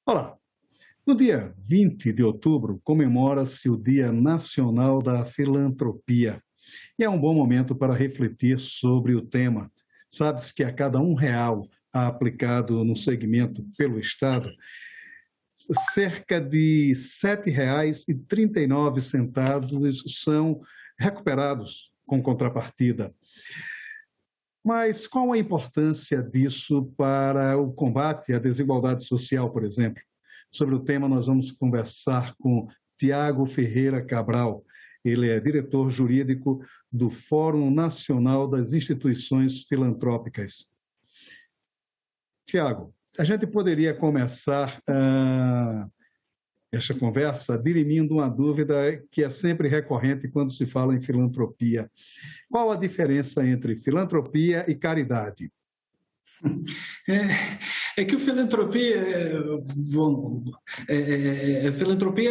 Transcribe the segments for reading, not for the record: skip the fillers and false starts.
Olá, no dia 20 de outubro comemora-se o Dia Nacional da Filantropia e é um bom momento para refletir sobre o tema. Sabe-se que a cada R$ 1 aplicado no segmento pelo Estado, cerca de R$ 7,39 são recuperados com contrapartida. Mas qual a importância disso para o combate à desigualdade social, por exemplo? Sobre o tema, nós vamos conversar com Tiago Ferreira Cabral. Ele é diretor jurídico do Fórum Nacional das Instituições Filantrópicas. Tiago, a gente poderia começar esta conversa dirimindo uma dúvida que é sempre recorrente quando se fala em filantropia. Qual a diferença entre filantropia e caridade? Que o filantropia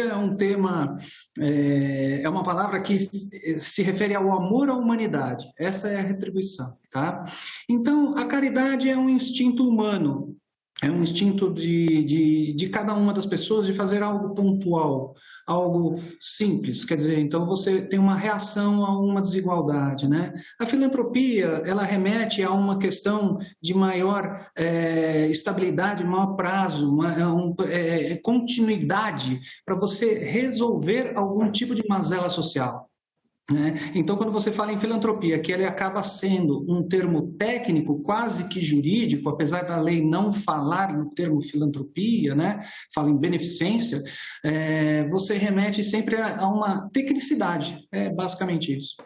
é um tema, é uma palavra que se refere ao amor à humanidade. Essa é a retribuição, tá? Então, a caridade é um instinto humano, é um instinto de cada uma das pessoas de fazer algo pontual, algo simples, quer dizer, então você tem uma reação a uma desigualdade, né? A filantropia, ela remete a uma questão de maior estabilidade, maior prazo, continuidade para você resolver algum tipo de mazela social. Então, quando você fala em filantropia, que ele acaba sendo um termo técnico, quase que jurídico, apesar da lei não falar no termo filantropia, né? Fala em beneficência, você remete sempre a uma tecnicidade, é basicamente isso.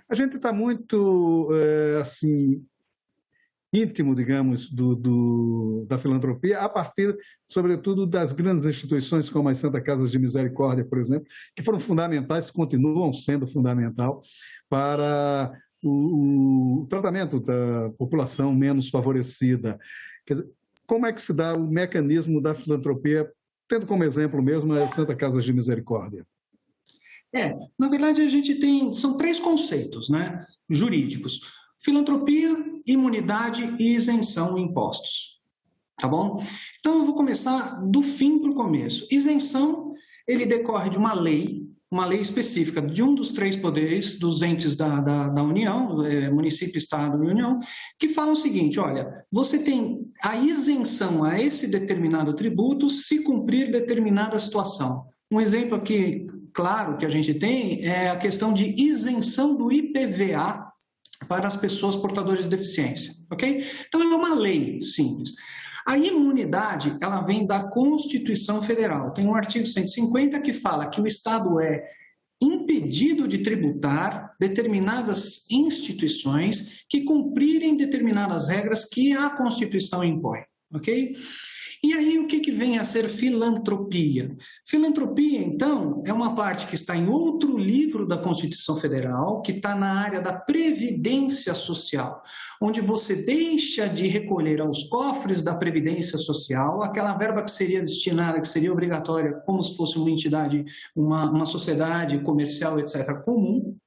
A gente está muito, íntimo, digamos, da filantropia, a partir, sobretudo, das grandes instituições como as Santa Casas de Misericórdia, por exemplo, que foram fundamentais, continuam sendo fundamental para o tratamento da população menos favorecida. Quer dizer, como é que se dá o mecanismo da filantropia, tendo como exemplo mesmo as Santa Casas de Misericórdia? Na verdade, são 3 conceitos, né, jurídicos: filantropia, imunidade e isenção em impostos, tá bom? Então eu vou começar do fim para o começo. Isenção, ele decorre de uma lei específica de um dos 3 poderes dos entes da União, município, Estado e União, que fala o seguinte: olha, você tem a isenção a esse determinado tributo se cumprir determinada situação. Um exemplo aqui, claro, que a gente tem é a questão de isenção do IPVA para as pessoas portadoras de deficiência, ok? Então, é uma lei simples. A imunidade, ela vem da Constituição Federal. Tem um artigo 150 que fala que o Estado é impedido de tributar determinadas instituições que cumprirem determinadas regras que a Constituição impõe, ok? E aí, o que vem a ser filantropia? Filantropia, então, é uma parte que está em outro livro da Constituição Federal, que está na área da previdência social, onde você deixa de recolher aos cofres da previdência social aquela verba que seria destinada, que seria obrigatória, como se fosse uma entidade, uma sociedade comercial, etc., comum.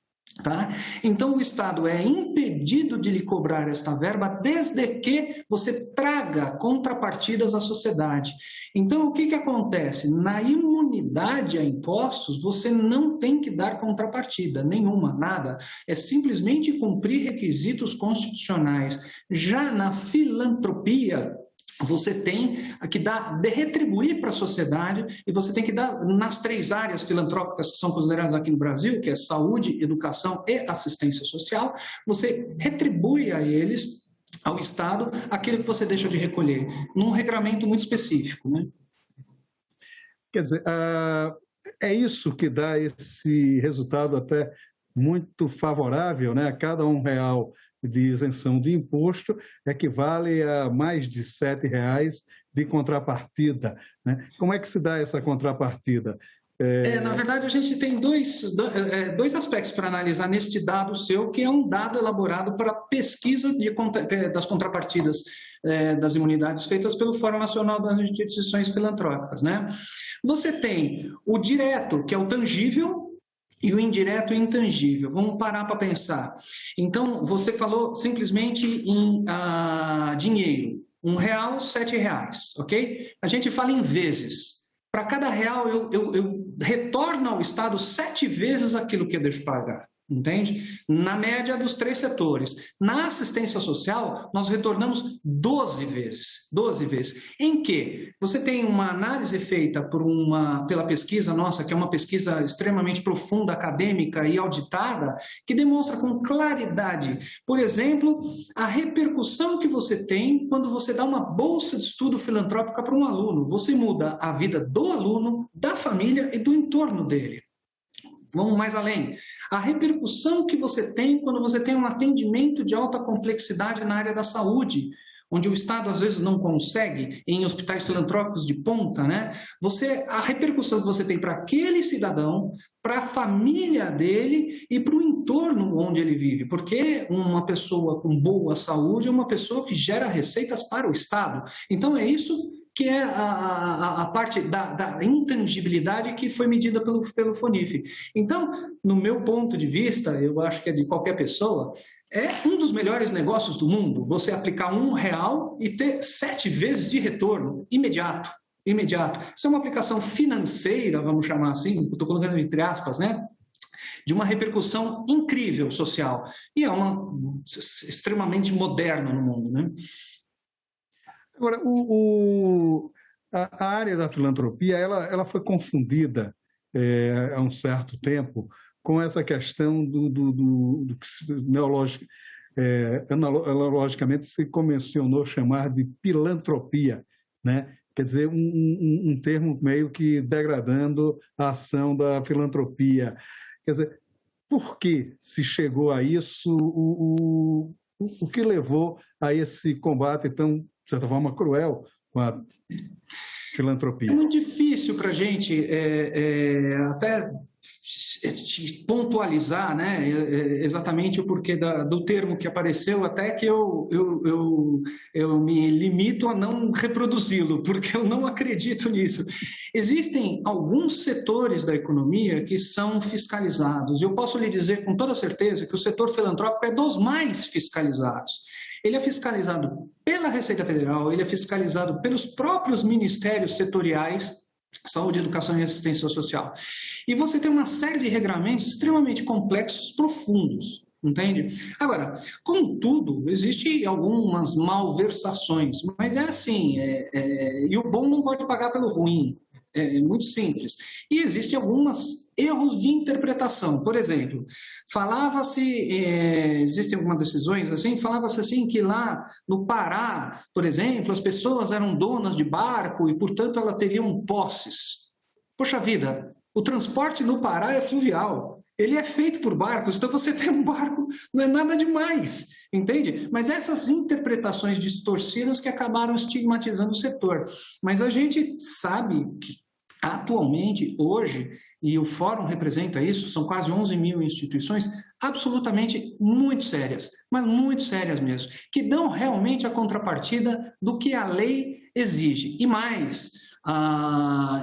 Tá? Então, o Estado é impedido de lhe cobrar esta verba desde que você traga contrapartidas à sociedade. Então, o que acontece? Na imunidade a impostos, você não tem que dar contrapartida nenhuma, nada. É simplesmente cumprir requisitos constitucionais. Já na filantropia, você tem que retribuir para a sociedade, e você tem que dar nas 3 áreas filantrópicas que são consideradas aqui no Brasil, que é saúde, educação e assistência social. Você retribui a eles, ao Estado, aquilo que você deixa de recolher, num regramento muito específico, né? Quer dizer, é isso que dá esse resultado até muito favorável, né? A cada R$ 1 de isenção de imposto equivale a mais de R$ 7 de contrapartida, né? Como é que se dá essa contrapartida? Na verdade, a gente tem dois aspectos para analisar neste dado seu, que é um dado elaborado para pesquisa das contrapartidas das imunidades feitas pelo Fórum Nacional das Instituições Filantrópicas, né? Você tem o direto, que é o tangível, e o indireto e intangível. Vamos parar para pensar. Então, você falou simplesmente em dinheiro. R$1, R$7, ok? A gente fala em vezes. Para cada real, eu retorno ao Estado 7 vezes aquilo que eu deixo pagar. Entende? Na média dos 3 setores. Na assistência social, nós retornamos 12 vezes. 12 vezes. Em que você tem uma análise feita pela pesquisa nossa, que é uma pesquisa extremamente profunda, acadêmica e auditada, que demonstra com claridade, por exemplo, a repercussão que você tem quando você dá uma bolsa de estudo filantrópica para um aluno. Você muda a vida do aluno, da família e do entorno dele. Vamos mais além. A repercussão que você tem quando você tem um atendimento de alta complexidade na área da saúde, onde o Estado às vezes não consegue, em hospitais filantrópicos de ponta, né? A repercussão que você tem para aquele cidadão, para a família dele e para o entorno onde ele vive, porque uma pessoa com boa saúde é uma pessoa que gera receitas para o Estado. Então é isso que é a parte da intangibilidade que foi medida pelo FONIF. Então, no meu ponto de vista, eu acho que é de qualquer pessoa, é um dos melhores negócios do mundo, você aplicar R$1 e ter 7 vezes de retorno imediato. Isso é uma aplicação financeira, vamos chamar assim, estou colocando entre aspas, né? De uma repercussão incrível social. E é extremamente moderno no mundo, né? Agora, a área da filantropia ela foi confundida há um certo tempo com essa questão do que analogicamente se convencionou chamar de pilantropia, né? Quer dizer, um termo meio que degradando a ação da filantropia. Quer dizer, por que se chegou a isso? O que levou a esse combate tão, de certa forma, cruel com a filantropia? É muito difícil para a gente até pontualizar, né, exatamente o porquê do termo que apareceu, até que eu me limito a não reproduzi-lo, porque eu não acredito nisso. Existem alguns setores da economia que são fiscalizados. Eu posso lhe dizer com toda certeza que o setor filantrópico é dos mais fiscalizados. Ele é fiscalizado pela Receita Federal, ele é fiscalizado pelos próprios ministérios setoriais, Saúde, Educação e Assistência Social. E você tem uma série de regramentos extremamente complexos, profundos, entende? Agora, contudo, existem algumas malversações, mas é assim, e o bom não pode pagar pelo ruim. É muito simples. E existem alguns erros de interpretação. Por exemplo, existem algumas decisões assim, falava-se assim que lá no Pará, por exemplo, as pessoas eram donas de barco e, portanto, elas teriam posses. Poxa vida, o transporte no Pará é fluvial. Ele é feito por barcos, então você ter um barco não é nada demais, entende? Mas essas interpretações distorcidas que acabaram estigmatizando o setor. Mas a gente sabe que atualmente, hoje, e o Fórum representa isso, são quase 11 mil instituições absolutamente muito sérias, mas muito sérias mesmo, que dão realmente a contrapartida do que a lei exige. E mais,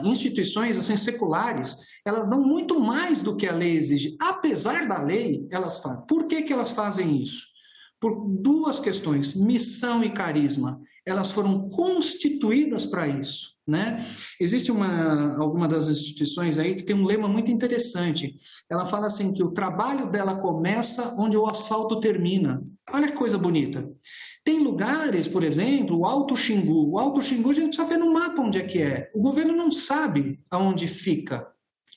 instituições assim, seculares, elas dão muito mais do que a lei exige. Apesar da lei, elas fazem. Por que elas fazem isso? Por duas questões, missão e carisma. Elas foram constituídas para isso, né? Existe alguma das instituições aí que tem um lema muito interessante. Ela fala assim que o trabalho dela começa onde o asfalto termina. Olha que coisa bonita. Tem lugares, por exemplo, o Alto Xingu. O Alto Xingu a gente precisa ver no mapa onde é que é. O governo não sabe aonde fica.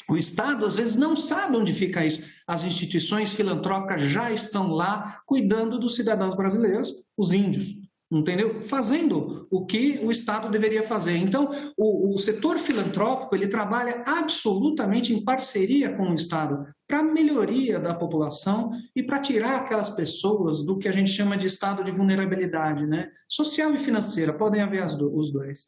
O Estado, às vezes, não sabe onde fica isso. As instituições filantrópicas já estão lá cuidando dos cidadãos brasileiros, os índios, entendeu? Fazendo o que o Estado deveria fazer. Então, o setor filantrópico, ele trabalha absolutamente em parceria com o Estado para a melhoria da população e para tirar aquelas pessoas do que a gente chama de estado de vulnerabilidade, né? Social e financeira, podem haver os dois.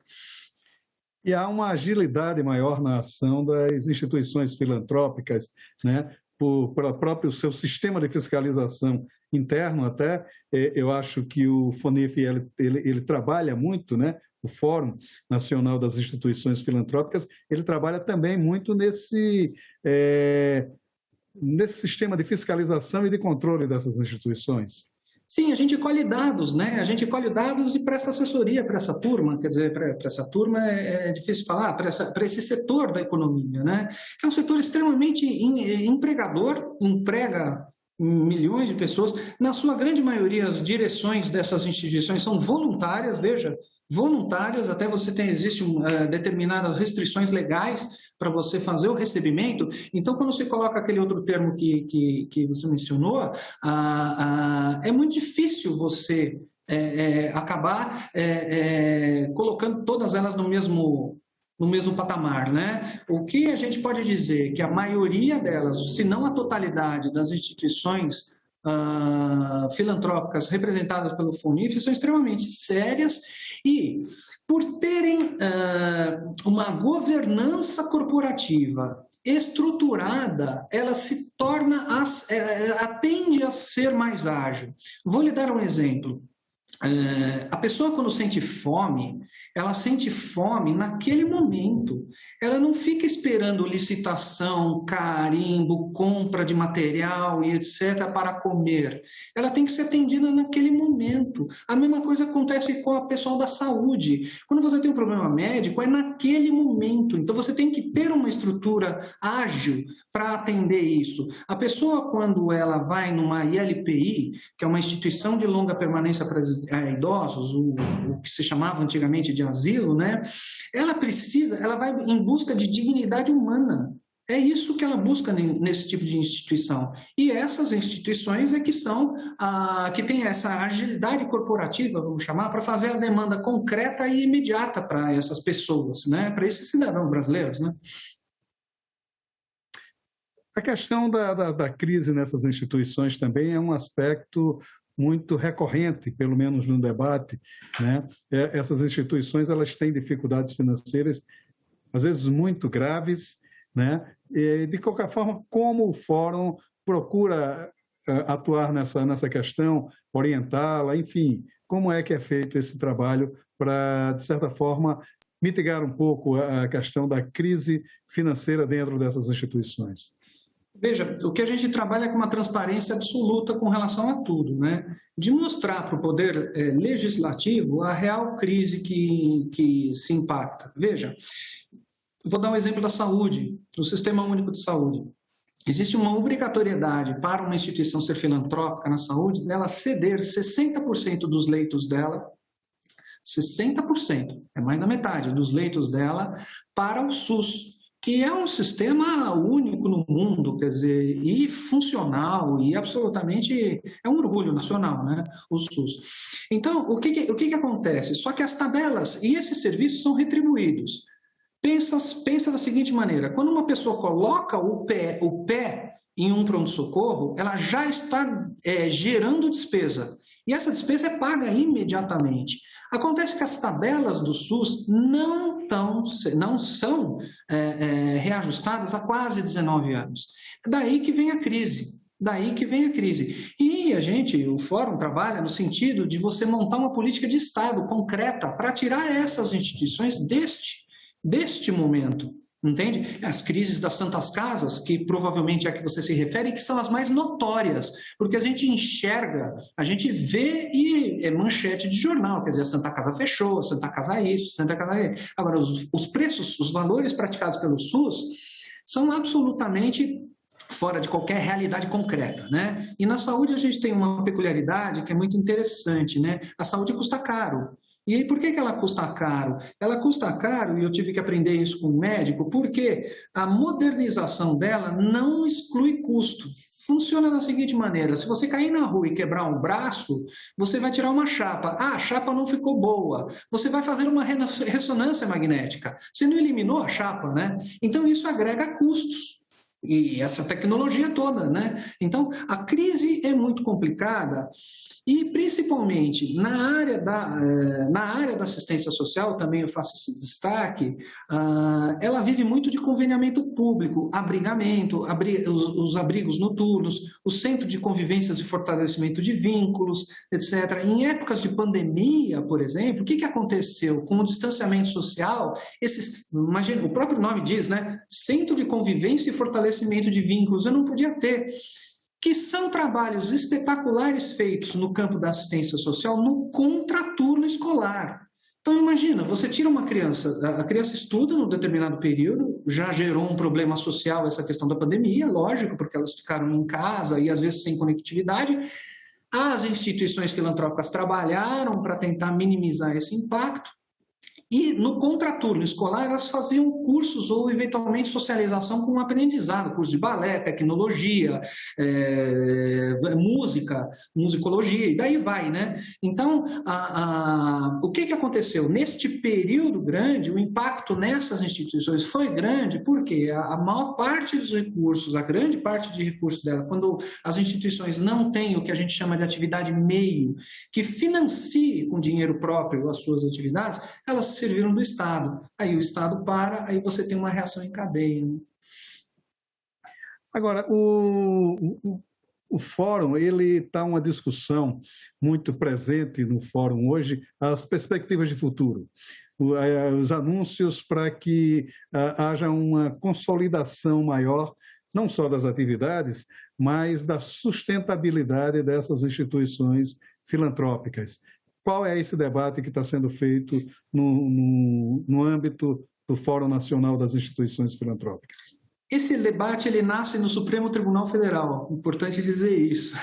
E há uma agilidade maior na ação das instituições filantrópicas, né? Pelo próprio seu sistema de fiscalização interno até, eu acho que o FONIF ele trabalha muito, né? O Fórum Nacional das Instituições Filantrópicas, ele trabalha também muito nesse sistema de fiscalização e de controle dessas instituições. Sim, a gente colhe dados, né? A gente colhe dados e presta assessoria para essa turma, quer dizer, para essa turma é difícil falar, para esse setor da economia, né? Que é um setor extremamente empregador, emprega milhões de pessoas. Na sua grande maioria, as direções dessas instituições são voluntárias, veja, voluntárias, até existem determinadas restrições legais para você fazer o recebimento. Então, quando você coloca aquele outro termo que você mencionou, é muito difícil você acabar colocando todas elas no mesmo patamar, né? O que a gente pode dizer que a maioria delas, se não a totalidade das instituições filantrópicas representadas pelo FUNIF são extremamente sérias e, por terem uma governança corporativa estruturada, ela se torna, tende a ser mais ágil. Vou lhe dar um exemplo. A pessoa, quando sente fome, ela sente fome naquele momento. Ela não fica esperando licitação, carimbo, compra de material e etc. para comer. Ela tem que ser atendida naquele momento. A mesma coisa acontece com a pessoal da saúde. Quando você tem um problema médico, é naquele momento. Então, você tem que ter uma estrutura ágil para atender isso. A pessoa, quando ela vai numa ILPI, que é uma instituição de longa permanência para idosos, o que se chamava antigamente de asilo, né? Ela vai em busca de dignidade humana. É isso que ela busca nesse tipo de instituição. E essas instituições é que são que têm essa agilidade corporativa, vamos chamar, para fazer a demanda concreta e imediata para essas pessoas, né? Para esses cidadãos brasileiros, né? A questão da crise nessas instituições também é um aspecto muito recorrente, pelo menos no debate, né? Essas instituições, elas têm dificuldades financeiras, às vezes muito graves, né? E, de qualquer forma, como o Fórum procura atuar nessa questão, orientá-la, enfim, como é que é feito esse trabalho para, de certa forma, mitigar um pouco a questão da crise financeira dentro dessas instituições? Veja, o que a gente trabalha é com uma transparência absoluta com relação a tudo, né? De mostrar para o poder legislativo a real crise que se impacta. Veja, vou dar um exemplo da saúde, do Sistema Único de Saúde. Existe uma obrigatoriedade para uma instituição ser filantrópica na saúde, dela ceder 60% dos leitos dela, 60%, é mais da metade dos leitos dela, para o SUS, que é um sistema único no mundo, quer dizer, e funcional, e absolutamente é um orgulho nacional, né, o SUS. Então, o que acontece? Só que as tabelas e esses serviços são retribuídos. Pensa da seguinte maneira, quando uma pessoa coloca o pé em um pronto-socorro, ela já está gerando despesa, e essa despesa é paga imediatamente. Acontece que as tabelas do SUS não são reajustadas há quase 19 anos. Daí que vem a crise. E o Fórum trabalha no sentido de você montar uma política de Estado concreta para tirar essas instituições deste momento. Entende? As crises das Santas Casas, que provavelmente é a que você se refere, que são as mais notórias, porque a gente enxerga, a gente vê e é manchete de jornal, quer dizer, a Santa Casa fechou, a Santa Casa isso, Santa Casa... Agora, os preços, os valores praticados pelo SUS são absolutamente fora de qualquer realidade concreta, né? E na saúde a gente tem uma peculiaridade que é muito interessante, né? A saúde custa caro. E aí, por que ela custa caro? Ela custa caro, e eu tive que aprender isso com um médico, porque a modernização dela não exclui custo. Funciona da seguinte maneira, se você cair na rua e quebrar um braço, você vai tirar uma chapa. Ah, a chapa não ficou boa. Você vai fazer uma ressonância magnética. Você não eliminou a chapa, né? Então, isso agrega custos. E essa tecnologia toda, né? Então, a crise é muito complicada e, principalmente, na área da assistência social, também eu faço esse destaque, ela vive muito de conveniamento público, abrigamento, os abrigos noturnos, o centro de convivências e fortalecimento de vínculos, etc. Em épocas de pandemia, por exemplo, o que aconteceu? Com o distanciamento social, imagina, o próprio nome diz, né? Centro de convivência e fortalecimento de vínculos, eu não podia ter que são trabalhos espetaculares feitos no campo da assistência social no contraturno escolar. Então, imagina, você tira uma criança, a criança estuda num determinado período, já gerou um problema social essa questão da pandemia, lógico, porque elas ficaram em casa e às vezes sem conectividade. As instituições filantrópicas trabalharam para tentar minimizar esse impacto. E no contraturno escolar, elas faziam cursos ou, eventualmente, socialização com aprendizado, curso de balé, tecnologia, música, musicologia, e daí vai, né? Então, o que aconteceu? Neste período grande, o impacto nessas instituições foi grande, porque a maior parte dos recursos, a grande parte de recursos dela, quando as instituições não têm o que a gente chama de atividade meio, que financie com dinheiro próprio as suas atividades, elas serviram do Estado. Aí o Estado para, aí você tem uma reação em cadeia. Né? Agora, o fórum, ele está uma discussão muito presente no fórum hoje, as perspectivas de futuro, os anúncios para que haja uma consolidação maior, não só das atividades, mas da sustentabilidade dessas instituições filantrópicas. Qual é esse debate que está sendo feito no âmbito do Fórum Nacional das Instituições Filantrópicas? Esse debate ele nasce no Supremo Tribunal Federal, importante dizer isso.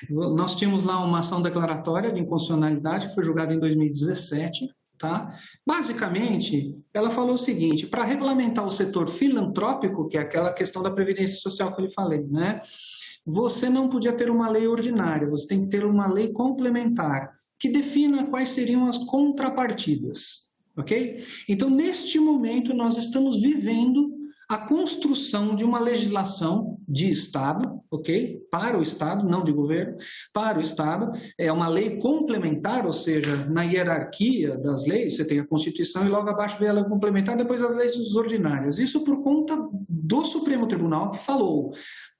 Nós tínhamos lá uma ação declaratória de inconstitucionalidade que foi julgada em 2017. Tá? Basicamente, ela falou o seguinte: para regulamentar o setor filantrópico, que é aquela questão da previdência social que eu lhe falei, né? Você não podia ter uma lei ordinária, você tem que ter uma lei complementar que defina quais seriam as contrapartidas, ok? Então, neste momento, nós estamos vivendo a construção de uma legislação de Estado, ok? Para o Estado, não de governo, para o Estado. É uma lei complementar, ou seja, na hierarquia das leis, você tem a Constituição e logo abaixo vem a lei complementar, depois as leis ordinárias. Isso por conta do Supremo Tribunal, que falou: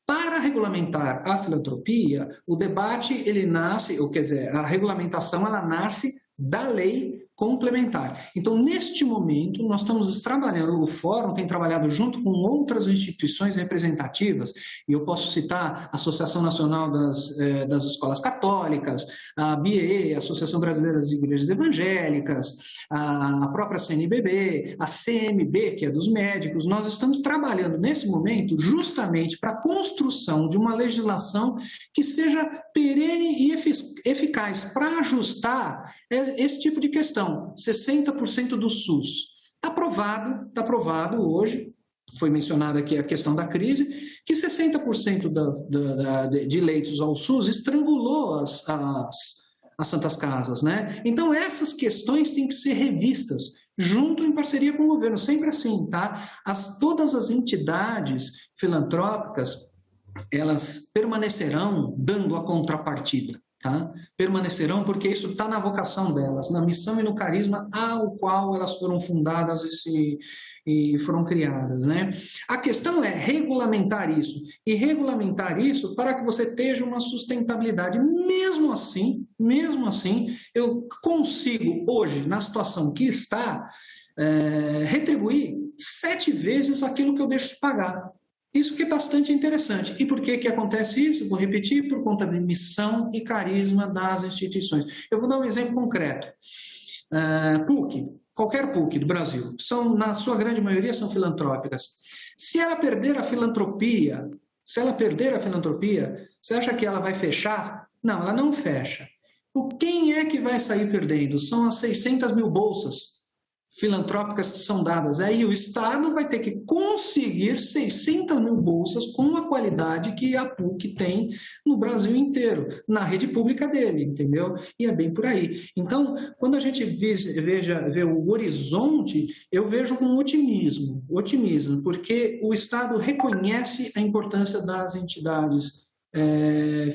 para regulamentar a filantropia, o debate ele nasce, ou quer dizer, a regulamentação ela nasce da lei complementar. Então, neste momento, nós estamos trabalhando, o Fórum tem trabalhado junto com outras instituições representativas, e eu posso citar a Associação Nacional das Escolas Católicas, a BIE, a Associação Brasileira das Igrejas Evangélicas, a própria CNBB, a CMB, que é dos médicos. Nós estamos trabalhando nesse momento justamente para a construção de uma legislação que seja perene e eficaz para ajustar esse tipo de questão. 60% do SUS. Está aprovado hoje, foi mencionada aqui a questão da crise, que 60% de leitos ao SUS estrangulou as Santas Casas, né? Então, essas questões têm que ser revistas, junto em parceria com o governo, sempre assim, tá? Todas as entidades filantrópicas, elas permanecerão dando a contrapartida. Tá? Permanecerão porque isso está na vocação delas, na missão e no carisma ao qual elas foram fundadas e foram criadas, né? A questão é regulamentar isso, e regulamentar isso para que você tenha uma sustentabilidade. Mesmo assim, eu consigo hoje, na situação que está, retribuir 7 vezes aquilo que eu deixo de pagar. Isso que é bastante interessante. E por que acontece isso? Vou repetir: por conta de missão e carisma das instituições. Eu vou dar um exemplo concreto. PUC, qualquer PUC do Brasil, na sua grande maioria são filantrópicas. Se ela perder a filantropia, você acha que ela vai fechar? Não, ela não fecha. Quem é que vai sair perdendo? São as 600 mil bolsas filantrópicas que são dadas. Aí o Estado vai ter que conseguir 600 mil bolsas com a qualidade que a PUC tem no Brasil inteiro, na rede pública dele, entendeu? E é bem por aí. Então, quando a gente vê o horizonte, eu vejo com otimismo, porque o Estado reconhece a importância das entidades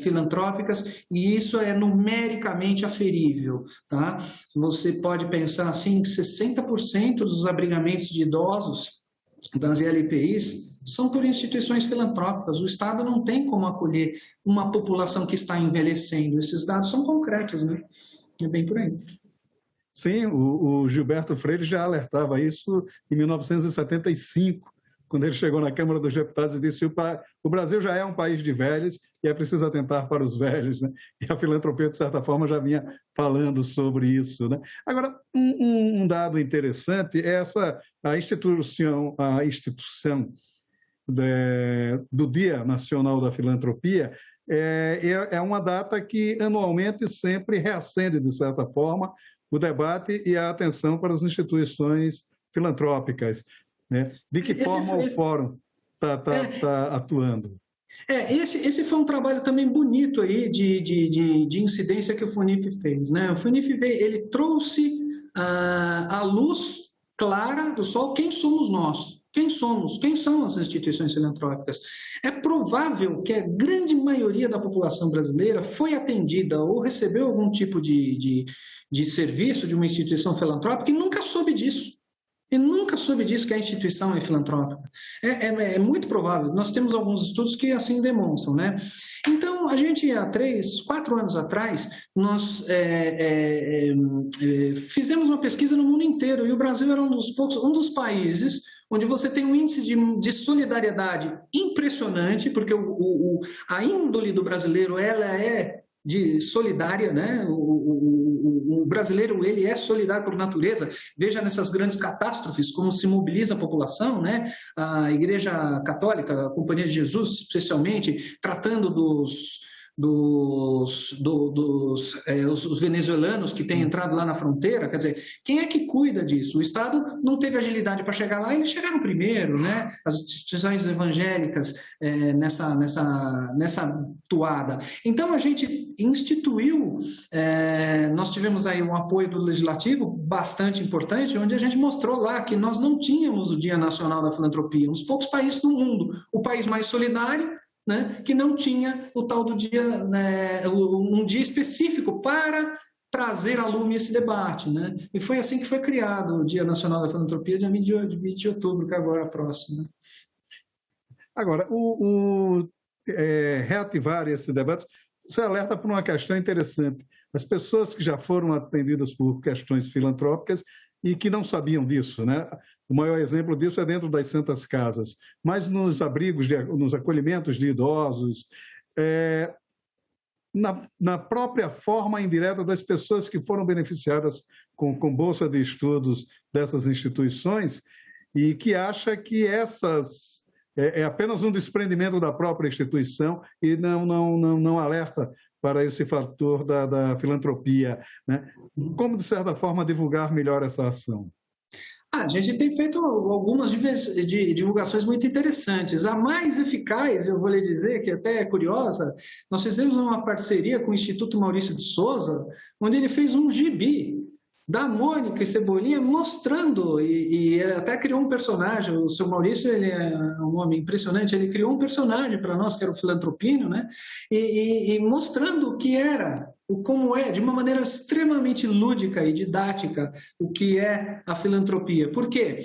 filantrópicas, e isso é numericamente aferível, tá? Você pode pensar assim que 60% dos abrigamentos de idosos das ILPIs são por instituições filantrópicas. O Estado não tem como acolher uma população que está envelhecendo. Esses dados são concretos, né? É bem por aí. Sim, o Gilberto Freire já alertava isso em 1975, quando ele chegou na Câmara dos Deputados e disse que o Brasil já é um país de velhos e é preciso atentar para os velhos, né? E a filantropia, de certa forma, já vinha falando sobre isso, né? Agora, um dado interessante é a instituição do Dia Nacional da Filantropia. É uma data que anualmente sempre reacende, de certa forma, o debate e a atenção para as instituições filantrópicas, né? De que forma o Fórum está atuando? Esse foi um trabalho também bonito aí de incidência que o FUNIF fez, né? O FUNIF ele trouxe a luz clara do sol, quem somos nós? Quem somos? Quem são as instituições filantrópicas? É provável que a grande maioria da população brasileira foi atendida ou recebeu algum tipo de serviço de uma instituição filantrópica e nunca soube disso. E nunca soube disso que a instituição é filantrópica. É muito provável. Nós temos alguns estudos que assim demonstram, né? Então, a gente, há 3, 4 anos atrás, nós fizemos uma pesquisa no mundo inteiro e o Brasil era um dos países onde você tem um índice de solidariedade impressionante, porque a índole do brasileiro ela é solidária, né? O brasileiro ele é solidário por natureza. Veja nessas grandes catástrofes como se mobiliza a população, né? A Igreja Católica, a Companhia de Jesus, especialmente, tratando os venezuelanos que têm entrado lá na fronteira, quer dizer, quem é que cuida disso? O Estado não teve agilidade para chegar lá, eles chegaram primeiro, né? As instituições evangélicas nessa toada. Então, a gente instituiu, nós tivemos aí um apoio do Legislativo bastante importante, onde a gente mostrou lá que nós não tínhamos o Dia Nacional da Filantropia, uns poucos países no mundo, o país mais solidário, né, que não tinha o tal do dia, né, um dia específico para trazer à lume esse debate, né? E foi assim que foi criado o Dia Nacional da Filantropia, dia 20 de outubro, que agora é próximo. Né? Agora, reativar esse debate, você alerta para uma questão interessante. As pessoas que já foram atendidas por questões filantrópicas e que não sabiam disso, né? O maior exemplo disso é dentro das Santas Casas, mas nos abrigos, nos acolhimentos de idosos, na própria forma indireta das pessoas que foram beneficiadas com bolsa de estudos dessas instituições e que acha que essas é apenas um desprendimento da própria instituição e não alerta para esse fator da filantropia, né? Como, de certa forma, divulgar melhor essa ação? A gente tem feito algumas divulgações muito interessantes. A mais eficaz, eu vou lhe dizer, que até é curiosa, nós fizemos uma parceria com o Instituto Maurício de Souza, onde ele fez um gibi da Mônica e Cebolinha mostrando, e até criou um personagem, o seu Maurício, ele é um homem impressionante, ele criou um personagem para nós, que era o Filantropino, né? E mostrando o que era, como é, de uma maneira extremamente lúdica e didática, o que é a filantropia. Por quê?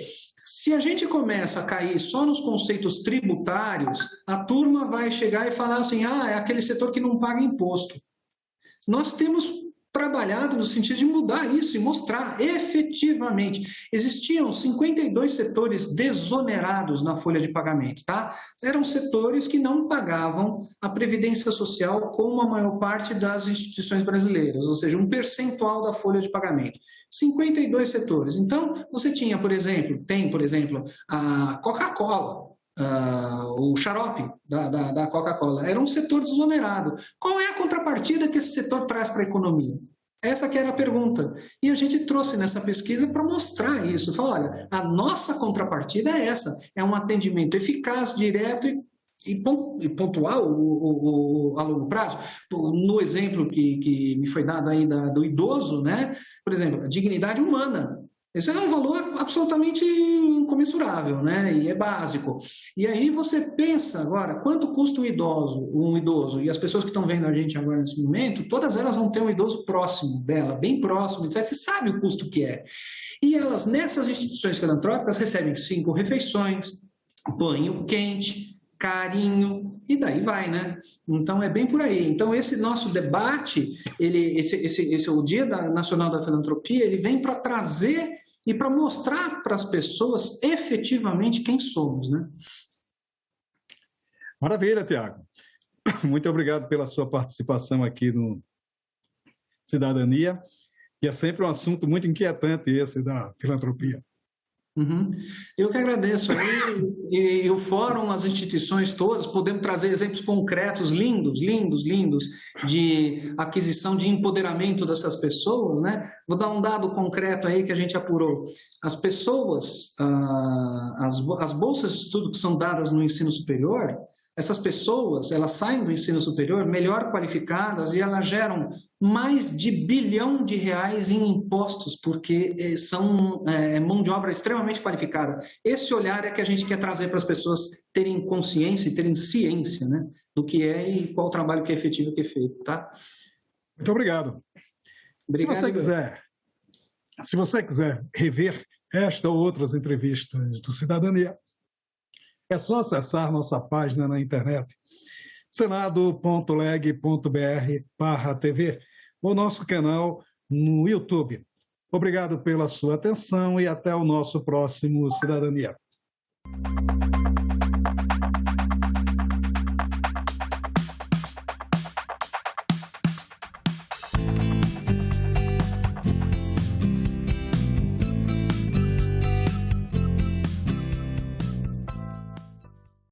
Se a gente começa a cair só nos conceitos tributários, a turma vai chegar e falar assim, é aquele setor que não paga imposto. Nós temos trabalhado no sentido de mudar isso e mostrar efetivamente. Existiam 52 setores desonerados na folha de pagamento, tá? Eram setores que não pagavam a Previdência Social como a maior parte das instituições brasileiras, ou seja, um percentual da folha de pagamento. 52 setores. Então, você tinha, por exemplo, a Coca-Cola, o xarope da Coca-Cola, era um setor desonerado. Qual é a contrapartida que esse setor traz para a economia? Essa que era a pergunta. E a gente trouxe nessa pesquisa para mostrar isso. Falar, olha, a nossa contrapartida é essa, é um atendimento eficaz, direto e pontual a longo prazo. No exemplo que me foi dado aí do idoso, né? Por exemplo, a dignidade humana. Esse é um valor absolutamente incomensurável, né? E é básico. E aí você pensa agora, quanto custa um idoso? E as pessoas que estão vendo a gente agora nesse momento, todas elas vão ter um idoso próximo dela, bem próximo, etc. Você sabe o custo que é. E elas, nessas instituições filantrópicas, recebem 5 refeições, banho quente, carinho, e daí vai, né? Então, é bem por aí. Então, esse nosso debate, o Dia Nacional da Filantropia, ele vem para trazer e para mostrar para as pessoas efetivamente quem somos, né? Maravilha, Tiago. Muito obrigado pela sua participação aqui no Cidadania, e é sempre um assunto muito inquietante esse da filantropia. Uhum. Eu que agradeço aí, e o fórum, as instituições todas, podemos trazer exemplos concretos, lindos, lindos, lindos, de aquisição, de empoderamento dessas pessoas, né? Vou dar um dado concreto aí que a gente apurou. As pessoas, as bolsas de estudo que são dadas no ensino superior, essas pessoas, elas saem do ensino superior melhor qualificadas e elas geram mais de R$ 1 bilhão em impostos, porque são mão de obra extremamente qualificada. Esse olhar é que a gente quer trazer para as pessoas terem consciência e terem ciência, né, do que é e qual o trabalho que é efetivo e que é feito, tá? Muito obrigado. Obrigado. Se você quiser rever esta ou outras entrevistas do Cidadania, é só acessar nossa página na internet, senado.leg.br/TV, ou nosso canal no YouTube. Obrigado pela sua atenção e até o nosso próximo Cidadania.